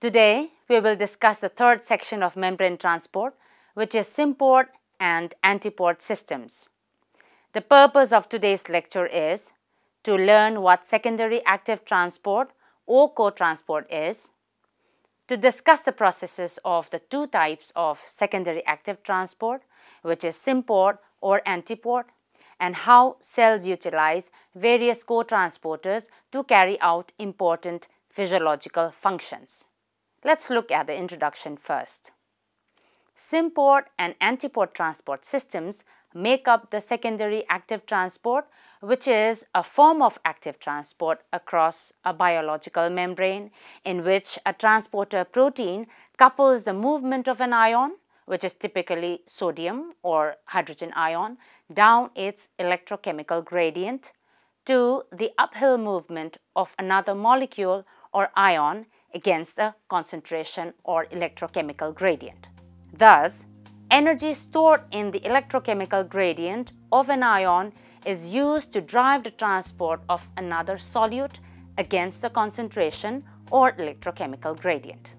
Today, we will discuss the third section of membrane transport, which is Symport and Antiport systems. The purpose of today's lecture is to learn what secondary active transport or co-transport is, to discuss the processes of the two types of secondary active transport, which is Symport or Antiport, and how cells utilize various co-transporters to carry out important physiological functions. Let's look at the introduction first. Symport and Antiport transport systems make up the secondary active transport, which is a form of active transport across a biological membrane in which a transporter protein couples the movement of an ion, which is typically sodium or hydrogen ion, down its electrochemical gradient to the uphill movement of another molecule or ion against a concentration or electrochemical gradient. Thus, energy stored in the electrochemical gradient of an ion is used to drive the transport of another solute against the concentration or electrochemical gradient.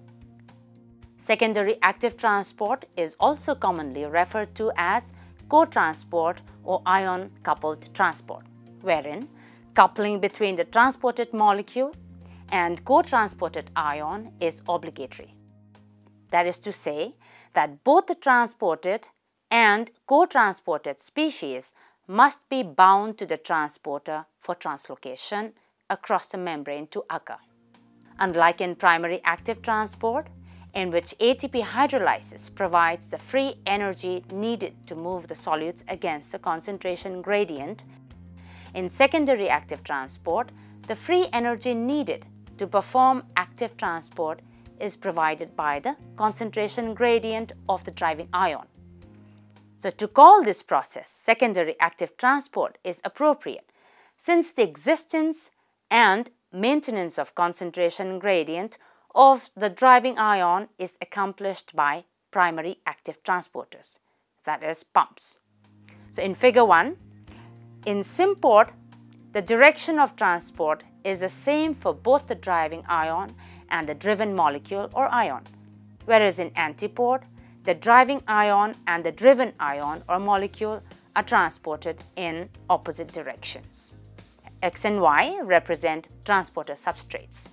Secondary active transport is also commonly referred to as co-transport or ion-coupled transport, wherein coupling between the transported molecule and co-transported ion is obligatory. That is to say that both the transported and co-transported species must be bound to the transporter for translocation across the membrane to occur. Unlike in primary active transport, in which ATP hydrolysis provides the free energy needed to move the solutes against the concentration gradient, in secondary active transport, the free energy needed to perform active transport is provided by the concentration gradient of the driving ion. So, to call this process secondary active transport is appropriate since the existence and maintenance of concentration gradient of the driving ion is accomplished by primary active transporters, that is pumps. So, in figure 1, in Symport, the direction of transport is the same for both the driving ion and the driven molecule or ion, whereas in Antiport, the driving ion and the driven ion or molecule are transported in opposite directions. X and Y represent transporter substrates.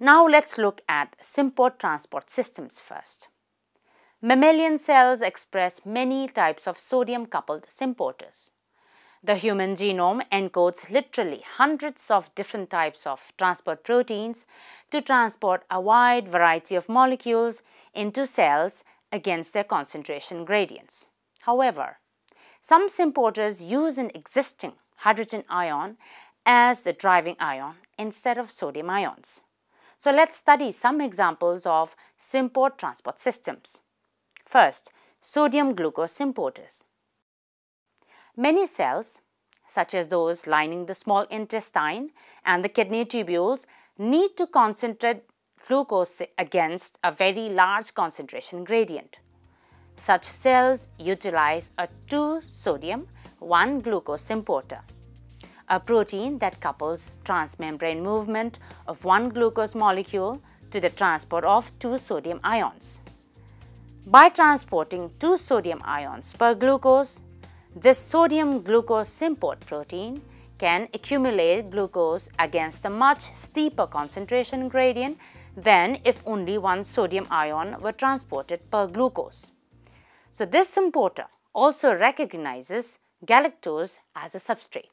Now let's look at Symport transport systems first. Mammalian cells express many types of sodium-coupled symporters. The human genome encodes literally hundreds of different types of transport proteins to transport a wide variety of molecules into cells against their concentration gradients. However, some symporters use an existing hydrogen ion as the driving ion instead of sodium ions. So let's study some examples of Symport transport systems. First, sodium-glucose symporters. Many cells, such as those lining the small intestine and the kidney tubules, need to concentrate glucose against a very large concentration gradient. Such cells utilize a 2-sodium, 1-glucose symporter, a protein that couples transmembrane movement of one glucose molecule to the transport of 2 sodium ions. By transporting 2 sodium ions per glucose, this sodium-glucose Symport protein can accumulate glucose against a much steeper concentration gradient than if only 1 sodium ion were transported per glucose. So this Symporter also recognizes galactose as a substrate.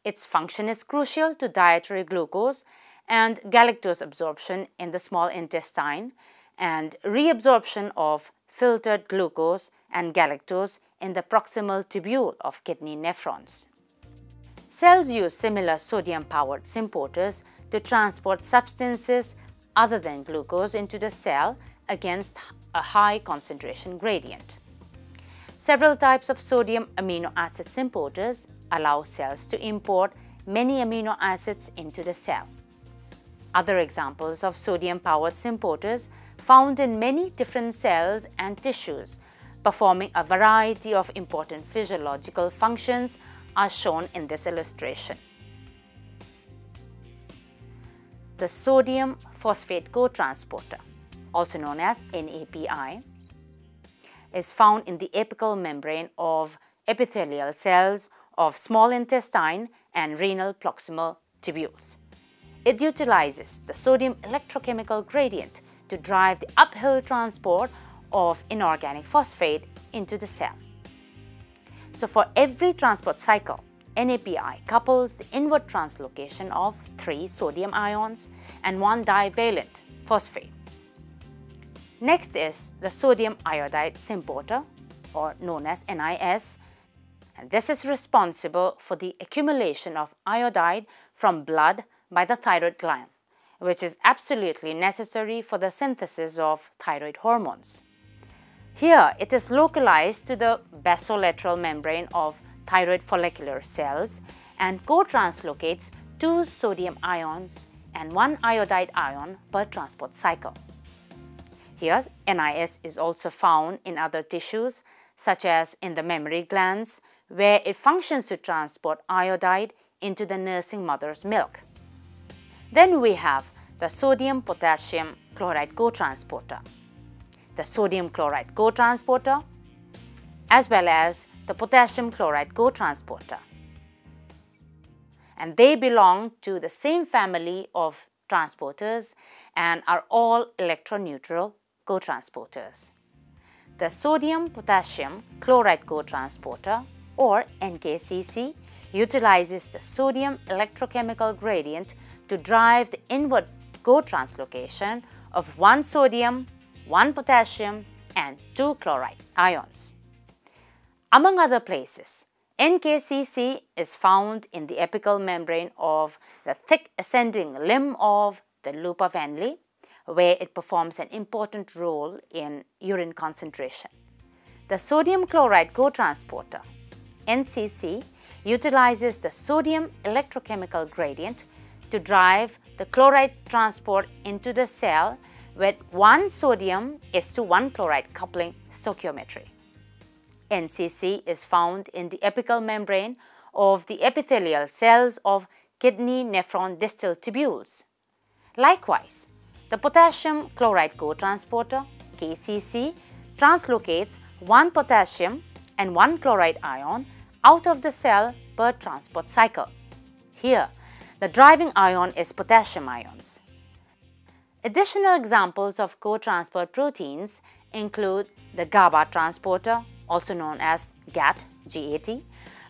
Its function is crucial to dietary glucose and galactose absorption in the small intestine and reabsorption of filtered glucose and galactose in the proximal tubule of kidney nephrons. Cells use similar sodium-powered symporters to transport substances other than glucose into the cell against a high concentration gradient. Several types of sodium amino acid symporters allow cells to import many amino acids into the cell. Other examples of sodium-powered symporters found in many different cells and tissues performing a variety of important physiological functions are shown in this illustration. The sodium phosphate cotransporter, also known as NAPI, is found in the apical membrane of epithelial cells of small intestine and renal proximal tubules. It utilizes the sodium electrochemical gradient to drive the uphill transport of inorganic phosphate into the cell. So for every transport cycle, NAPI couples the inward translocation of 3 sodium ions and 1 divalent phosphate. Next is the sodium iodide symporter, or known as NIS, and this is responsible for the accumulation of iodide from blood by the thyroid gland, which is absolutely necessary for the synthesis of thyroid hormones. Here, it is localized to the basolateral membrane of thyroid follicular cells and co-translocates 2 sodium ions and 1 iodide ion per transport cycle. Here, NIS is also found in other tissues, such as in the mammary glands, where it functions to transport iodide into the nursing mother's milk. Then we have the sodium-potassium chloride cotransporter, the sodium chloride cotransporter, as well as the potassium chloride cotransporter. And they belong to the same family of transporters and are all electroneutral cotransporters. The sodium-potassium chloride cotransporter, or NKCC, utilizes the sodium electrochemical gradient to drive the inward co-translocation of 1 sodium, 1 potassium and 2 chloride ions. Among other places, NKCC is found in the apical membrane of the thick ascending limb of the loop of Henle, where it performs an important role in urine concentration. The sodium chloride cotransporter, NCC, utilizes the sodium electrochemical gradient to drive the chloride transport into the cell with 1 sodium is to 1 chloride coupling stoichiometry. NCC is found in the apical membrane of the epithelial cells of kidney nephron distal tubules. Likewise, the potassium chloride cotransporter, KCC, translocates 1 potassium and 1 chloride ion out of the cell per transport cycle. Here, the driving ion is potassium ions. Additional examples of cotransport proteins include the GABA transporter, also known as GAT,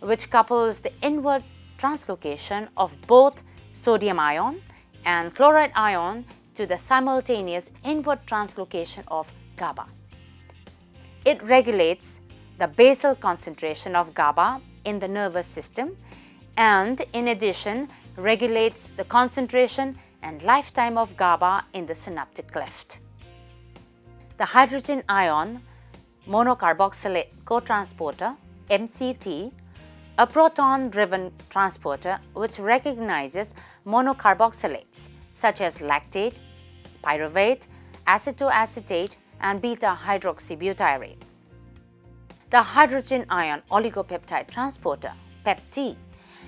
which couples the inward translocation of both sodium ion and chloride ion to the simultaneous inward translocation of GABA. It regulates the basal concentration of GABA in the nervous system and, in addition, regulates the concentration and lifetime of GABA in the synaptic cleft. The hydrogen ion monocarboxylate cotransporter, MCT, a proton-driven transporter which recognizes monocarboxylates such as lactate, pyruvate, acetoacetate, and beta-hydroxybutyrate. The hydrogen ion oligopeptide transporter, PEPT,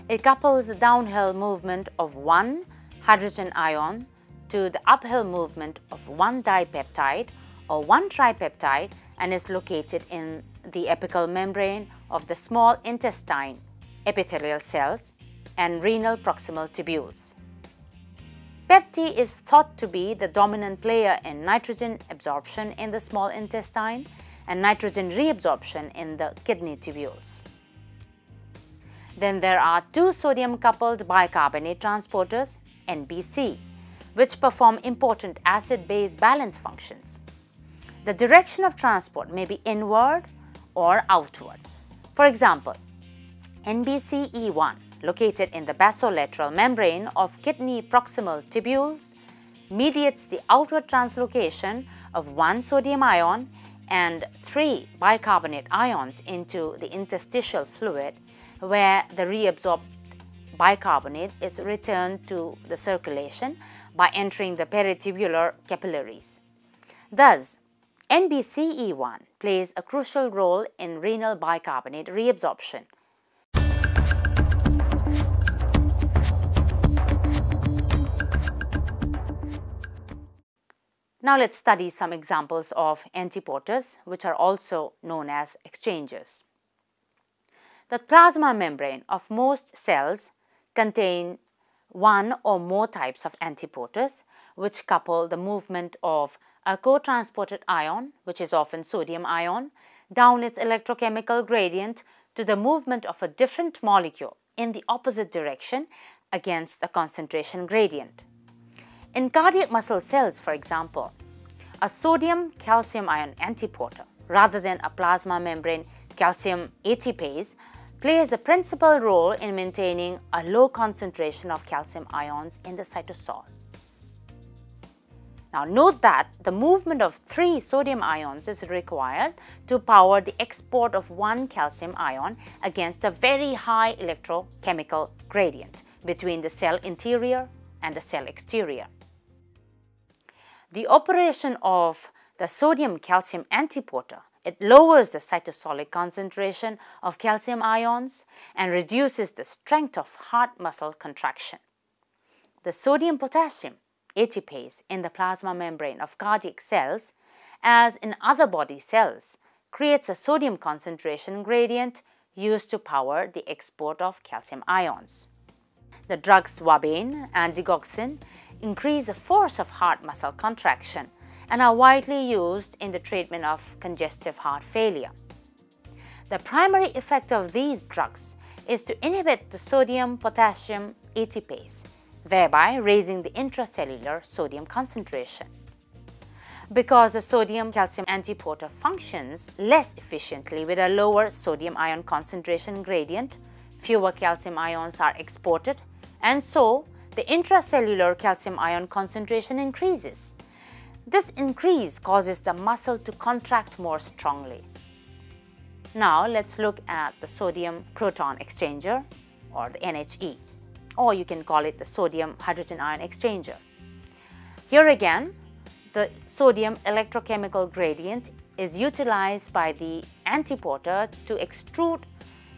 it couples the downhill movement of 1 hydrogen ion to the uphill movement of 1 dipeptide or 1 tripeptide and is located in the apical membrane of the small intestine, epithelial cells, and renal proximal tubules. PEPT is thought to be the dominant player in nitrogen absorption in the small intestine and nitrogen reabsorption in the kidney tubules. Then there are 2 sodium-coupled bicarbonate transporters, NBC, which perform important acid-base balance functions. The direction of transport may be inward or outward. For example, NBCE1, located in the basolateral membrane of kidney proximal tubules, mediates the outward translocation of 1 sodium ion and 3 bicarbonate ions into the interstitial fluid, where the reabsorbed bicarbonate is returned to the circulation by entering the peritubular capillaries. Thus, NBCE1 plays a crucial role in renal bicarbonate reabsorption. Now let's study some examples of antiporters, which are also known as exchangers. The plasma membrane of most cells contain one or more types of antiporters, which couple the movement of a co-transported ion, which is often sodium ion, down its electrochemical gradient to the movement of a different molecule in the opposite direction against a concentration gradient. In cardiac muscle cells, for example, a sodium-calcium ion antiporter, rather than a plasma membrane calcium ATPase, plays a principal role in maintaining a low concentration of calcium ions in the cytosol. Now note that the movement of 3 sodium ions is required to power the export of 1 calcium ion against a very high electrochemical gradient between the cell interior and the cell exterior. The operation of the sodium-calcium antiporter, it lowers the cytosolic concentration of calcium ions and reduces the strength of heart muscle contraction. The sodium-potassium ATPase in the plasma membrane of cardiac cells, as in other body cells, creates a sodium concentration gradient used to power the export of calcium ions. The drugs wabane and digoxin increase the force of heart muscle contraction and are widely used in the treatment of congestive heart failure. The primary effect of these drugs is to inhibit the sodium-potassium ATPase, thereby raising the intracellular sodium concentration. Because the sodium-calcium antiporter functions less efficiently with a lower sodium ion concentration gradient, fewer calcium ions are exported, and so the intracellular calcium ion concentration increases. This increase causes the muscle to contract more strongly. Now let's look at the sodium proton exchanger, or the NHE, or you can call it the sodium hydrogen ion exchanger. Here again, the sodium electrochemical gradient is utilized by the antiporter to extrude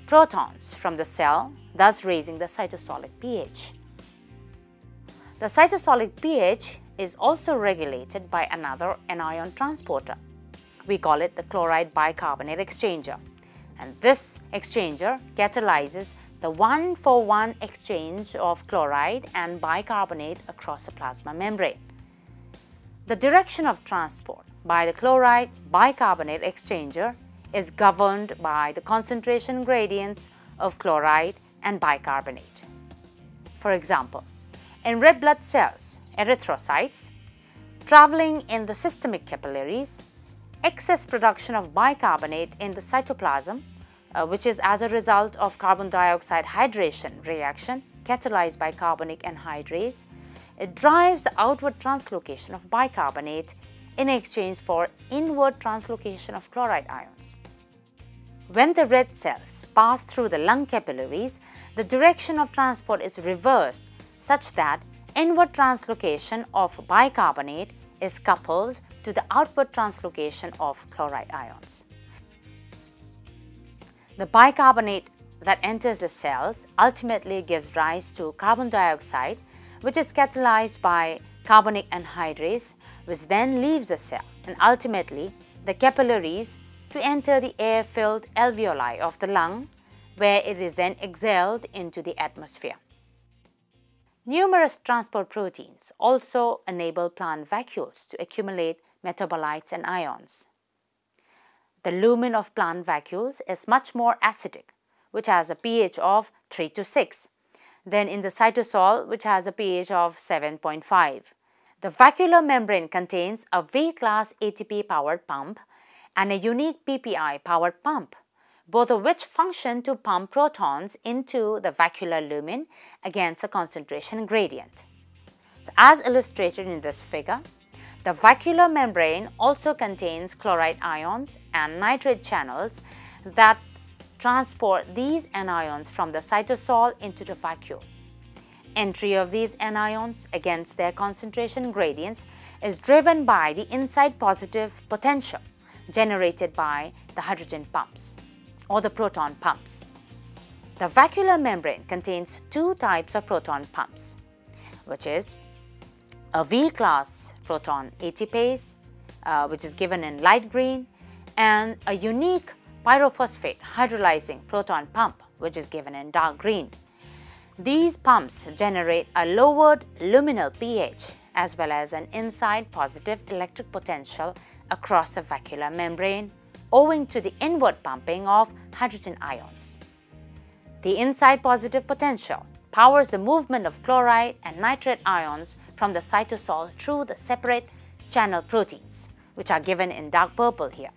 protons from the cell, thus raising the cytosolic pH. The cytosolic pH is also regulated by another anion transporter. We call it the chloride bicarbonate exchanger, and this exchanger catalyzes the 1-for-1 exchange of chloride and bicarbonate across the plasma membrane. The direction of transport by the chloride bicarbonate exchanger is governed by the concentration gradients of chloride and bicarbonate. For example, in red blood cells, erythrocytes, traveling in the systemic capillaries, excess production of bicarbonate in the cytoplasm, which is as a result of carbon dioxide hydration reaction catalyzed by carbonic anhydrase, it drives the outward translocation of bicarbonate in exchange for inward translocation of chloride ions. When the red cells pass through the lung capillaries, the direction of transport is reversed such that inward translocation of bicarbonate is coupled to the outward translocation of chloride ions. The bicarbonate that enters the cells ultimately gives rise to carbon dioxide, which is catalyzed by carbonic anhydrase, which then leaves the cell and ultimately the capillaries to enter the air-filled alveoli of the lung, where it is then exhaled into the atmosphere. Numerous transport proteins also enable plant vacuoles to accumulate metabolites and ions. The lumen of plant vacuoles is much more acidic, which has a pH of 3 to 6, than in the cytosol, which has a pH of 7.5. The vacuolar membrane contains a V-class ATP-powered pump and a unique PPI-powered pump, both of which function to pump protons into the vacuolar lumen against a concentration gradient. So, as illustrated in this figure, the vacuolar membrane also contains chloride ions and nitrate channels that transport these anions from the cytosol into the vacuole. Entry of these anions against their concentration gradients is driven by the inside positive potential generated by the hydrogen pumps or the proton pumps. The vacuolar membrane contains two types of proton pumps, which is a V-class proton ATPase, which is given in light green, and a unique pyrophosphate hydrolyzing proton pump, which is given in dark green. These pumps generate a lowered luminal pH as well as an inside positive electric potential across the vacuolar membrane owing to the inward pumping of hydrogen ions. The inside positive potential powers the movement of chloride and nitrate ions from the cytosol through the separate channel proteins, which are given in dark purple here.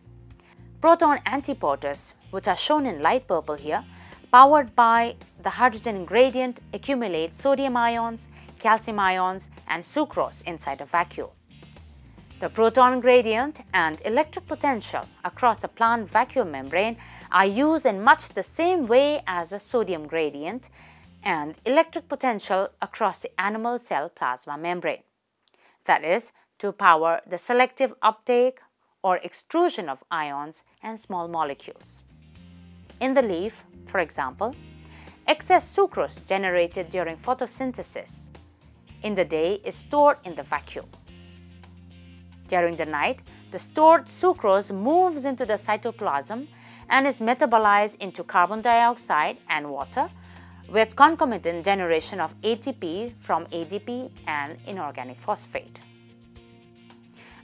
Proton antiporters, which are shown in light purple here, powered by the hydrogen gradient, accumulate sodium ions, calcium ions, and sucrose inside a vacuole. The proton gradient and electric potential across the plant vacuum membrane are used in much the same way as the sodium gradient and electric potential across the animal cell plasma membrane. That is, to power the selective uptake or extrusion of ions and small molecules. In the leaf, for example, excess sucrose generated during photosynthesis in the day is stored in the vacuole. During the night, the stored sucrose moves into the cytoplasm and is metabolized into carbon dioxide and water with concomitant generation of ATP from ADP and inorganic phosphate.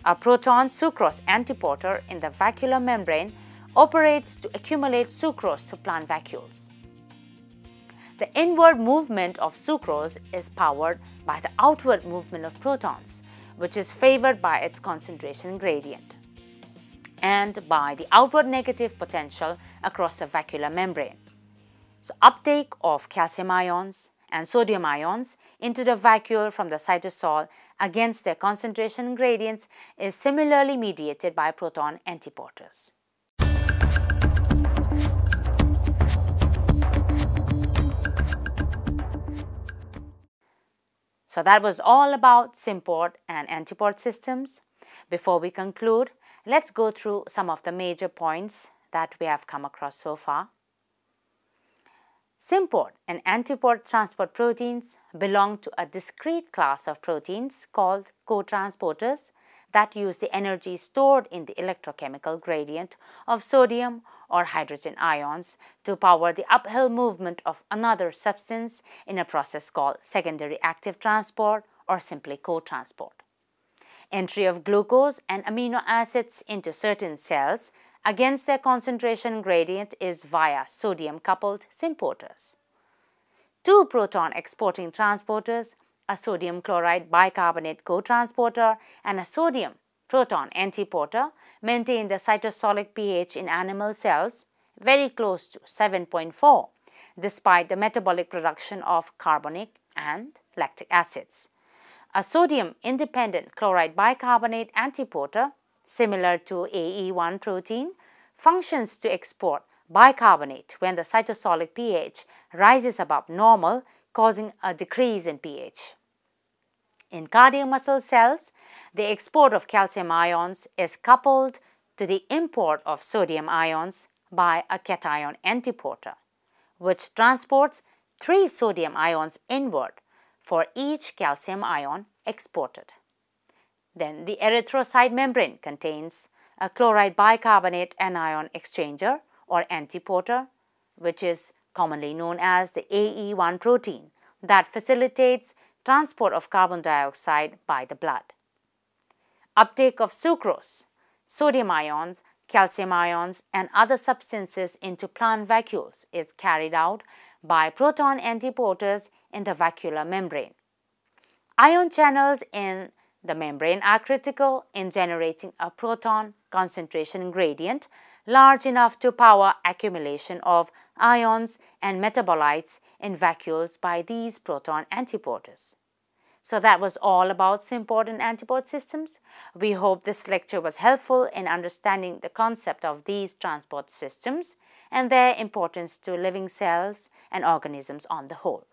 A proton sucrose antiporter in the vacuolar membrane operates to accumulate sucrose to plant vacuoles. The inward movement of sucrose is powered by the outward movement of protons, which is favored by its concentration gradient, and by the outward negative potential across the vacuolar membrane. So, uptake of calcium ions and sodium ions into the vacuole from the cytosol against their concentration gradients is similarly mediated by proton antiporters. So that was all about Symport and Antiport systems. Before we conclude, let's go through some of the major points that we have come across so far. Symport and Antiport transport proteins belong to a discrete class of proteins called cotransporters that use the energy stored in the electrochemical gradient of sodium or hydrogen ions to power the uphill movement of another substance in a process called secondary active transport or simply cotransport. Entry of glucose and amino acids into certain cells against their concentration gradient is via sodium-coupled symporters. Two proton exporting transporters, a sodium chloride bicarbonate cotransporter and a sodium proton antiporter, maintain the cytosolic pH in animal cells very close to 7.4 despite the metabolic production of carbonic and lactic acids. A sodium-independent chloride bicarbonate antiporter, similar to AE1 protein, functions to export bicarbonate when the cytosolic pH rises above normal, causing a decrease in pH. In cardiomuscle cells, the export of calcium ions is coupled to the import of sodium ions by a cation antiporter, which transports 3 sodium ions inward for each calcium ion exported. Then the erythrocyte membrane contains a chloride bicarbonate anion exchanger or antiporter, which is commonly known as the AE1 protein that facilitates transport of carbon dioxide by the blood. Uptake of sucrose, sodium ions, calcium ions, and other substances into plant vacuoles is carried out by proton antiporters in the vacuolar membrane. Ion channels in The membrane are critical in generating a proton concentration gradient large enough to power accumulation of ions and metabolites in vacuoles by these proton antiporters. So that was all about Symport and Antiport systems. We hope this lecture was helpful in understanding the concept of these transport systems and their importance to living cells and organisms on the whole.